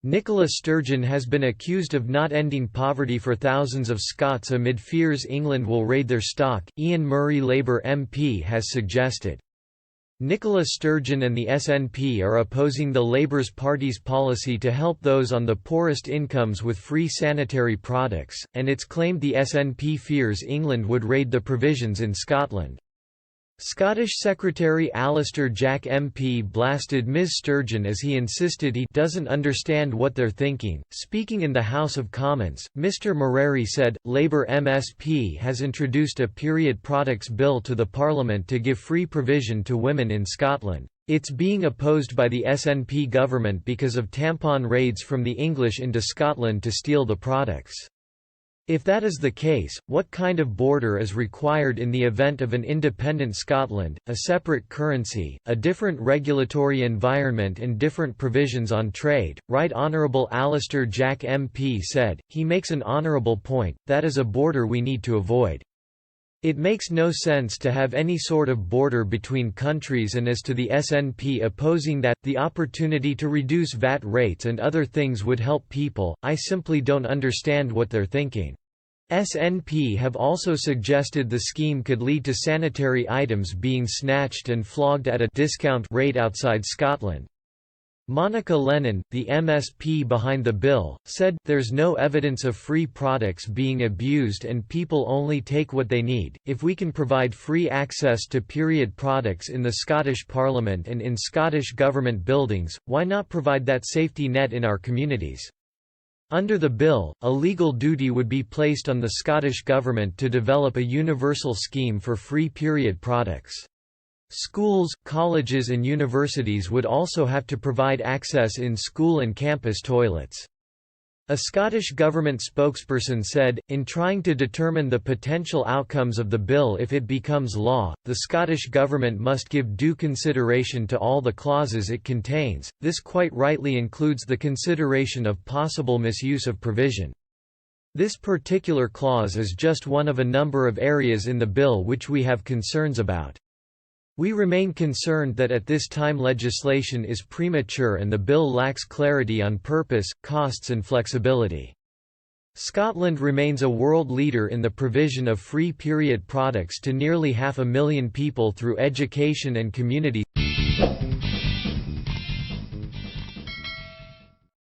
Nicola Sturgeon has been accused of not ending poverty for thousands of Scots amid fears England will raid their stock, Ian Murray Labour MP has suggested. Nicola Sturgeon and the SNP are opposing the Labour Party's policy to help those on the poorest incomes with free sanitary products, and it's claimed the SNP fears England would raid the provisions in Scotland. Scottish Secretary Alistair Jack MP blasted Ms Sturgeon as he insisted he doesn't understand what they're thinking. Speaking in the House of Commons, Mr Murray said, Labour MSP has introduced a period products bill to the Parliament to give free provision to women in Scotland. It's being opposed by the SNP government because of tampon raids from the English into Scotland to steal the products. If that is the case, what kind of border is required in the event of an independent Scotland, a separate currency, a different regulatory environment and different provisions on trade? Right Honourable Alistair Jack MP said. He makes an honourable point, that is a border we need to avoid. It makes no sense to have any sort of border between countries, and as to the SNP opposing that, the opportunity to reduce VAT rates and other things would help people, I simply don't understand what they're thinking. SNP have also suggested the scheme could lead to sanitary items being snatched and flogged at a discount rate outside Scotland. Monica Lennon, the MSP behind the bill, said, "There's no evidence of free products being abused and people only take what they need. If we can provide free access to period products in the Scottish Parliament and in Scottish Government buildings, why not provide that safety net in our communities?" Under the bill, a legal duty would be placed on the Scottish Government to develop a universal scheme for free period products. Schools, colleges and universities would also have to provide access in school and campus toilets. A Scottish Government spokesperson said, in trying to determine the potential outcomes of the bill if it becomes law, the Scottish Government must give due consideration to all the clauses it contains. This quite rightly includes the consideration of possible misuse of provision. This particular clause is just one of a number of areas in the bill which we have concerns about. We remain concerned that at this time legislation is premature and the bill lacks clarity on purpose, costs and flexibility. Scotland remains a world leader in the provision of free period products to nearly 500,000 people through education and community